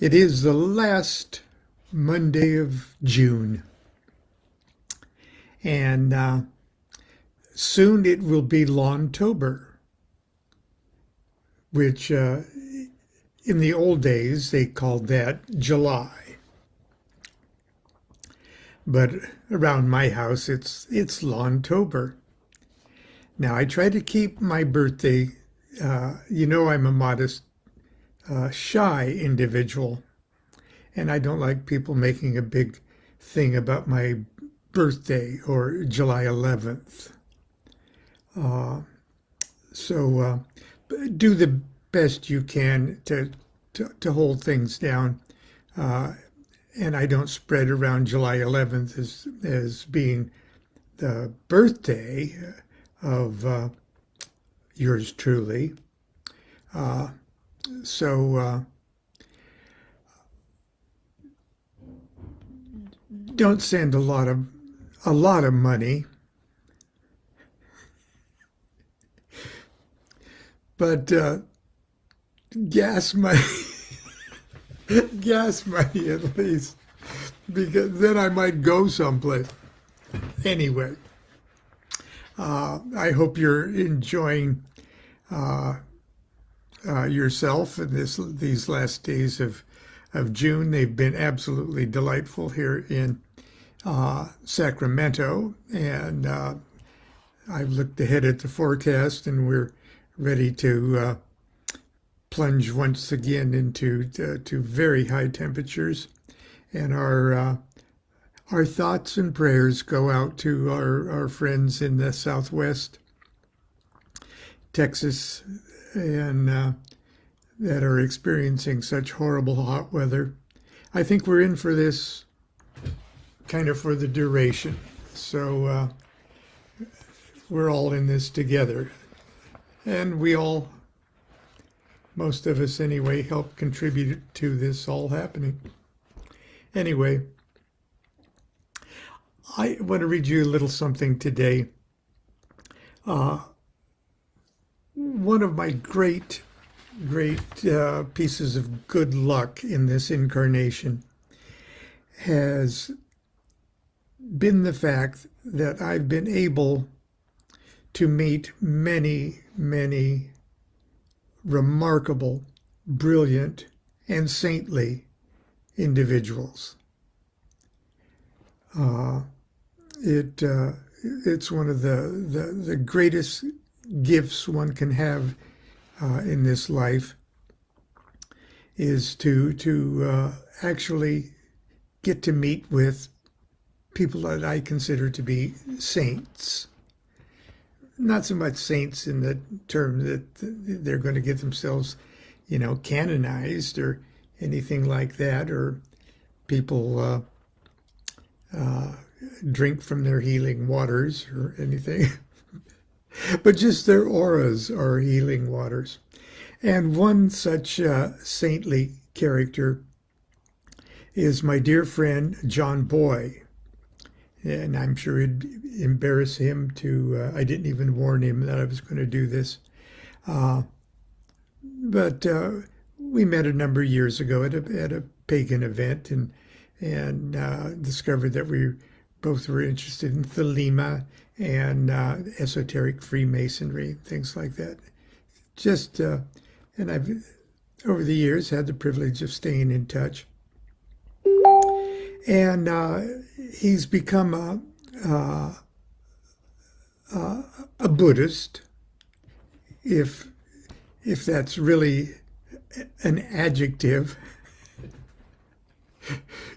It is the last Monday of June, and soon it will be Lontober, which in the old days they called that July. But around my house, it's Lontober. Now, I try to keep my birthday, I'm a modest, shy individual, and I don't like people making a big thing about my birthday or July 11th. So do the best you can to hold things down. And I don't spread around July 11th as being the birthday of yours truly. So don't send a lot of money, but gas money. Gas money at least, because then I might go someplace. Anyway, I hope you're enjoying yourself in these last days of June. They've been absolutely delightful here in Sacramento, and I've looked ahead at the forecast, and we're ready to plunge once again into to very high temperatures, and our thoughts and prayers go out to our friends in the Southwest, Texas, and that are experiencing such horrible hot weather. I think we're in for this kind of for the duration, so we're all in this together, and we all, most of us anyway, help contribute to this all happening. Anyway, I want to read you a little something today. One of my great pieces of good luck in this incarnation has been the fact that I've been able to meet many remarkable, brilliant, and saintly individuals. It's one of the greatest gifts one can have in this life is to actually get to meet with people that I consider to be saints. Not so much saints in the term that they're going to get themselves, canonized or anything like that, or people drink from their healing waters or anything, but just their auras are healing waters. And one such saintly character is my dear friend John Boy. And I'm sure it'd embarrass him to, I didn't even warn him that I was going to do this. But we met a number of years ago at a pagan event, and discovered that we both were interested in Thelema and esoteric Freemasonry, things like that. Just, and I've, over the years, had the privilege of staying in touch. And he's become a Buddhist, if that's really an adjective.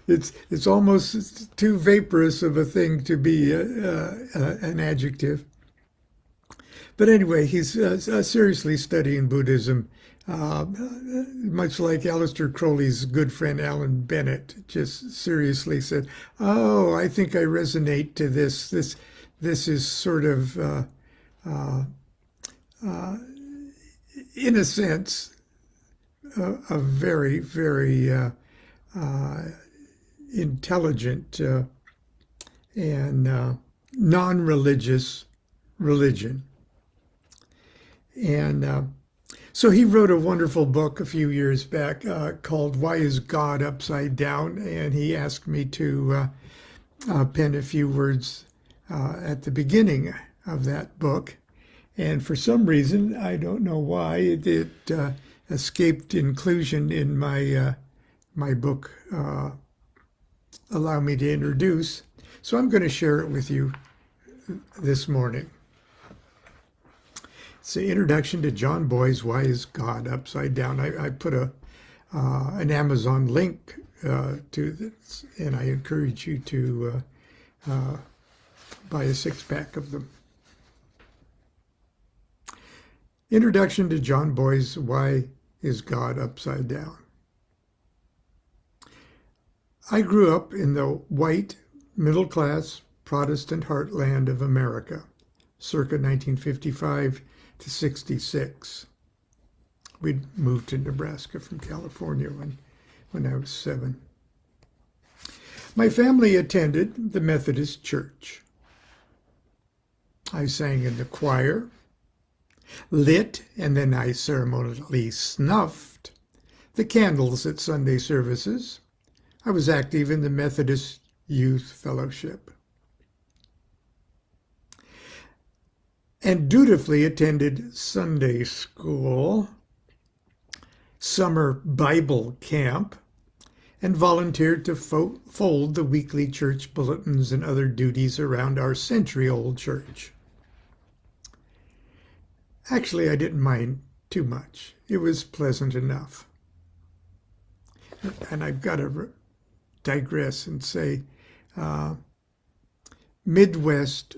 It's almost too vaporous of a thing to be an adjective. But anyway, he's seriously studying Buddhism, much like Aleister Crowley's good friend Alan Bennett just seriously said, "Oh, I think I resonate to this. This is sort of, in a sense, a very intelligent and non-religious religion." And So he wrote a wonderful book a few years back called Why is God Upside Down? And he asked me to pen a few words at the beginning of that book. And for some reason, I don't know why, it escaped inclusion in my book, Allow Me to Introduce. So I'm going to share it with you this morning. It's the introduction to John Boy's Why is God Upside Down? I put an Amazon link to this, and I encourage you to buy a 6-pack of them. Introduction to John Boy's Why is God Upside Down? I grew up in the white, middle-class, Protestant heartland of America, circa 1955 to 66. We'd moved to Nebraska from California when I was 7. My family attended the Methodist Church. I sang in the choir, lit, and then I ceremonially snuffed the candles at Sunday services. I was active in the Methodist Youth Fellowship and dutifully attended Sunday school, summer Bible camp, and volunteered to fold the weekly church bulletins and other duties around our century-old church. Actually, I didn't mind too much. It was pleasant enough. And I've got to digress and say, Midwest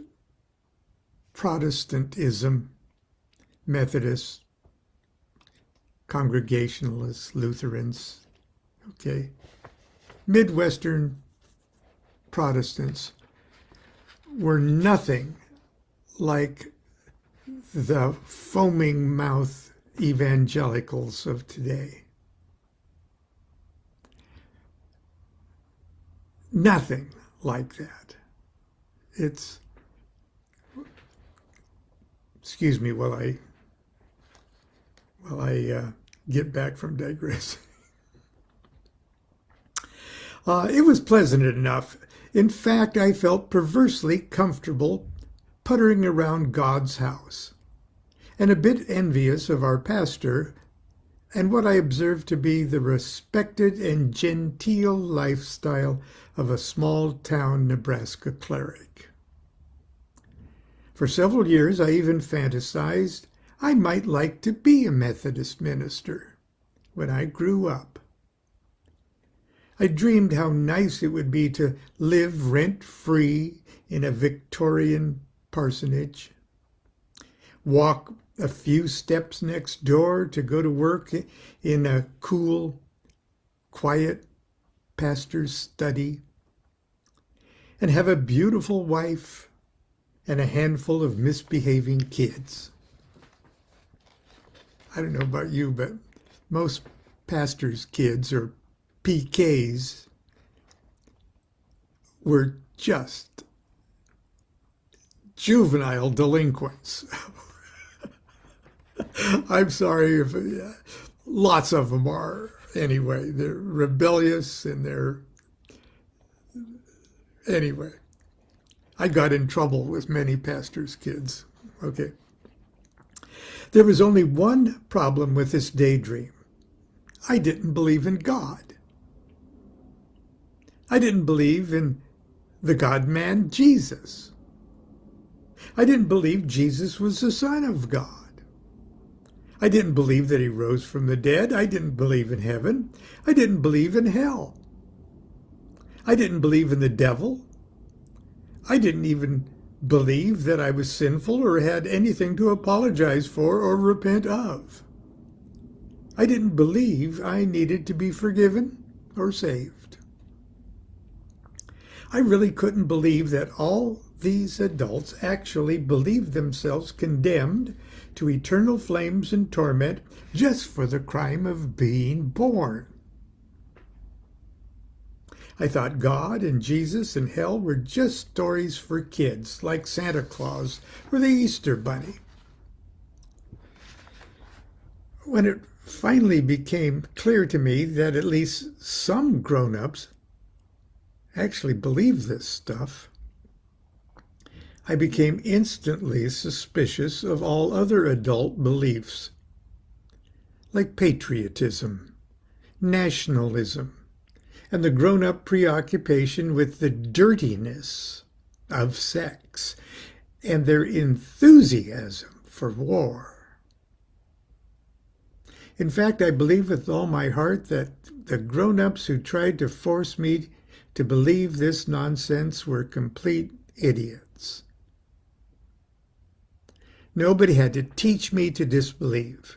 Protestantism, Methodists, Congregationalists, Lutherans, okay, Midwestern Protestants were nothing like the foaming mouth evangelicals of today. Nothing like that. It's, excuse me while I get back from digressing. It was pleasant enough. In fact, I felt perversely comfortable puttering around God's house, and a bit envious of our pastor and what I observed to be the respected and genteel lifestyle of a small-town Nebraska cleric. For several years, I even fantasized I might like to be a Methodist minister when I grew up. I dreamed how nice it would be to live rent-free in a Victorian parsonage, walk a few steps next door to go to work in a cool, quiet pastor's study, and have a beautiful wife and a handful of misbehaving kids. I don't know about you, but most pastors' kids, or PKs, were just juvenile delinquents. I'm sorry if lots of them are. Anyway, they're rebellious and anyway, I got in trouble with many pastors' kids. Okay. There was only one problem with this daydream. I didn't believe in God. I didn't believe in the God-man Jesus. I didn't believe Jesus was the Son of God. I didn't believe that he rose from the dead. I didn't believe in heaven. I didn't believe in hell. I didn't believe in the devil. I didn't even believe that I was sinful or had anything to apologize for or repent of. I didn't believe I needed to be forgiven or saved. I really couldn't believe that all these adults actually believed themselves condemned to eternal flames and torment just for the crime of being born. I thought God and Jesus and hell were just stories for kids, like Santa Claus or the Easter Bunny. when it finally became clear to me that at least some grown-ups actually believe this stuff, I became instantly suspicious of all other adult beliefs, like patriotism, nationalism, and the grown-up preoccupation with the dirtiness of sex and their enthusiasm for war. In fact, I believe with all my heart that the grown-ups who tried to force me to believe this nonsense were complete idiots. Nobody had to teach me to disbelieve.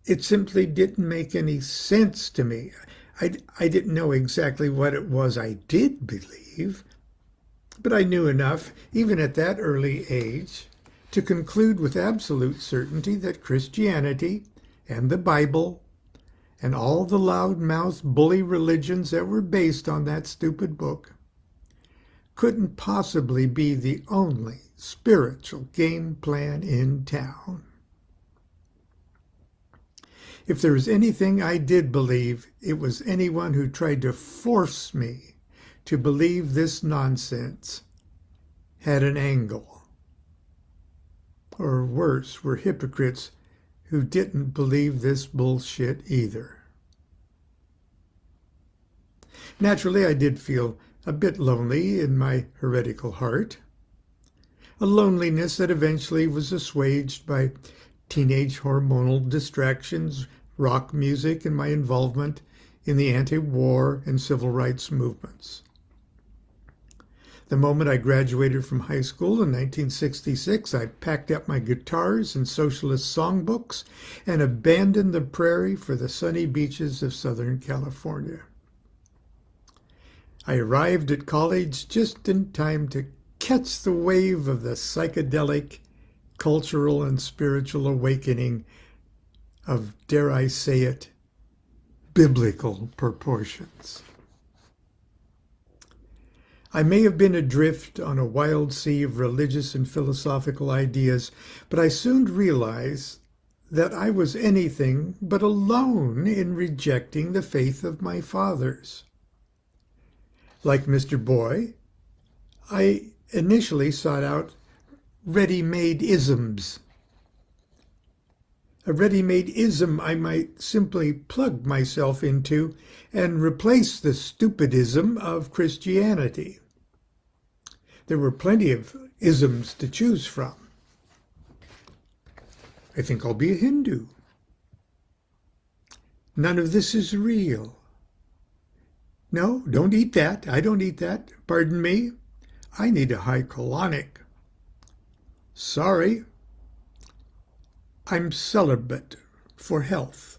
It simply didn't make any sense to me. I didn't know exactly what it was I did believe, but I knew enough, even at that early age, to conclude with absolute certainty that Christianity and the Bible and all the loud-mouthed bully religions that were based on that stupid book couldn't possibly be the only spiritual game plan in town. If there was anything I did believe, it was anyone who tried to force me to believe this nonsense had an angle. Or worse, were hypocrites who didn't believe this bullshit either. Naturally, I did feel a bit lonely in my heretical heart, a loneliness that eventually was assuaged by teenage hormonal distractions, rock music, and my involvement in the anti-war and civil rights movements. The moment I graduated from high school in 1966, I packed up my guitars and socialist songbooks and abandoned the prairie for the sunny beaches of Southern California. I arrived at college just in time to catch the wave of the psychedelic, cultural, and spiritual awakening of, dare I say it, biblical proportions. I may have been adrift on a wild sea of religious and philosophical ideas, but I soon realized that I was anything but alone in rejecting the faith of my fathers. Like Mr. Boy, I initially sought out ready-made isms. A ready-made ism I might simply plug myself into and replace the stupidism of Christianity. There were plenty of isms to choose from. I think I'll be a Hindu. None of this is real. No, don't eat that. I don't eat that. Pardon me. I need a high colonic. Sorry. I'm celibate for health.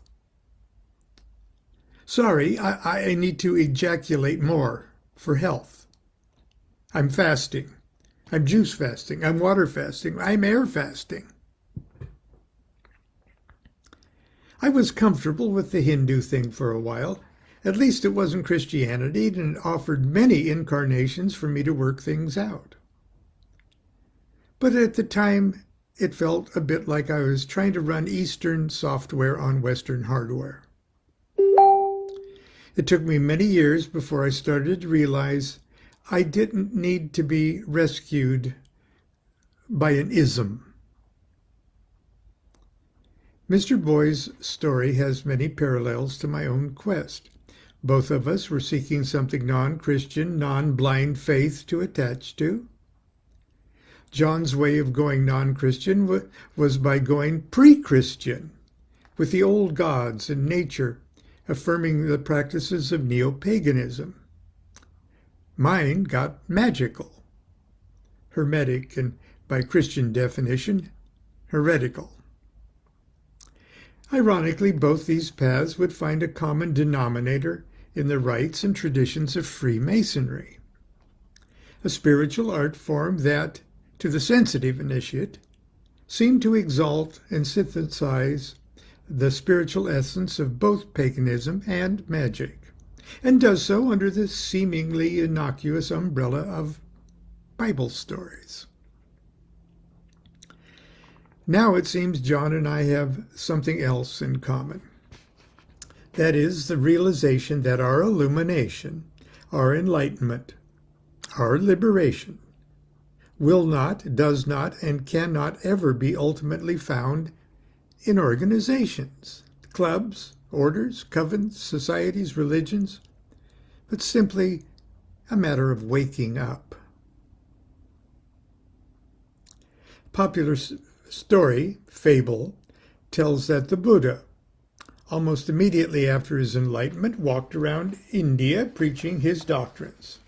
Sorry, I need to ejaculate more for health. I'm fasting. I'm juice fasting. I'm water fasting. I'm air fasting. I was comfortable with the Hindu thing for a while. At least it wasn't Christianity, and it offered many incarnations for me to work things out. But at the time, it felt a bit like I was trying to run Eastern software on Western hardware. It took me many years before I started to realize I didn't need to be rescued by an ism. Mr. Boy's story has many parallels to my own quest. Both of us were seeking something non-Christian, non-blind faith to attach to. John's way of going non-Christian was by going pre-Christian, with the old gods and nature, affirming the practices of neo-paganism. Mine got magical, hermetic, and by Christian definition, heretical. Ironically, both these paths would find a common denominator in the rites and traditions of Freemasonry, a spiritual art form that, to the sensitive initiate, seemed to exalt and synthesize the spiritual essence of both paganism and magic, and does so under the seemingly innocuous umbrella of Bible stories. Now it seems John and I have something else in common. That is the realization that our illumination, our enlightenment, our liberation will not, does not, and cannot ever be ultimately found in organizations, clubs, orders, covens, societies, religions, but simply a matter of waking up. Popular story, fable, tells that the Buddha, almost immediately after his enlightenment, walked around India preaching his doctrines.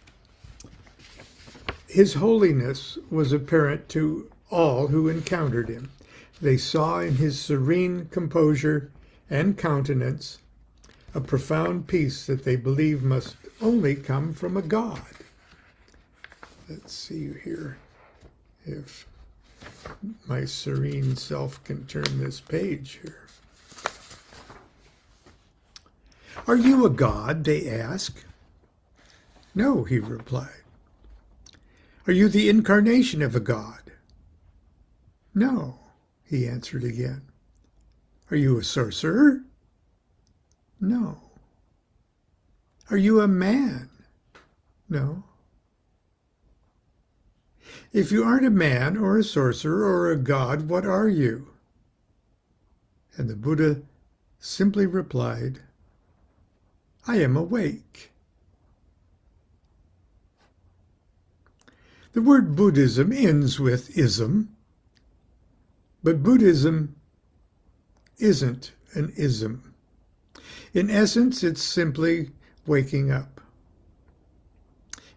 His holiness was apparent to all who encountered him. They saw in his serene composure and countenance a profound peace that they believe must only come from a God. Let's see here if my serene self can turn this page here. Are you a god? They ask. No, he replied. Are you the incarnation of a god? No, he answered again. Are you a sorcerer? No. Are you a man? No. If you aren't a man or a sorcerer or a god, what are you? And the Buddha simply replied, I am awake. The word Buddhism ends with ism, but Buddhism isn't an ism. In essence, it's simply waking up.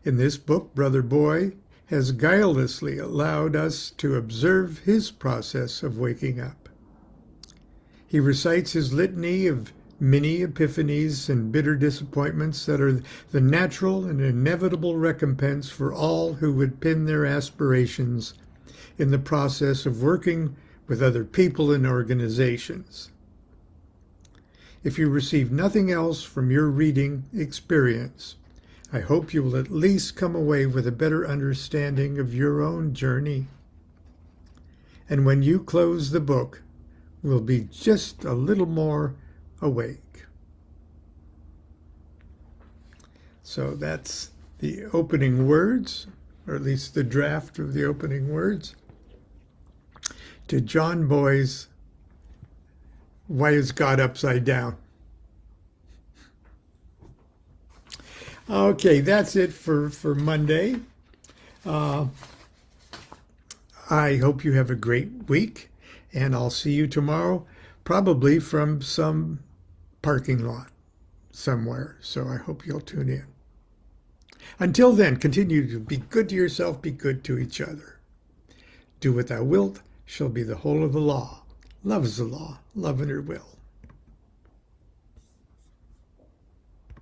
In this book, Brother Boy has guilelessly allowed us to observe his process of waking up. He recites his litany of many epiphanies and bitter disappointments that are the natural and inevitable recompense for all who would pin their aspirations in the process of working with other people and organizations. If you receive nothing else from your reading experience, I hope you will at least come away with a better understanding of your own journey. And when you close the book, will be just a little more awake. So that's the opening words, or at least the draft of the opening words, to John Boy's Why is God Upside Down? Okay, that's it for Monday. I hope you have a great week, and I'll see you tomorrow, probably from some parking lot somewhere. So I hope you'll tune in. Until then, continue to be good to yourself, be good to each other. Do what thou wilt shall be the whole of the law. Love is the law, love and her will.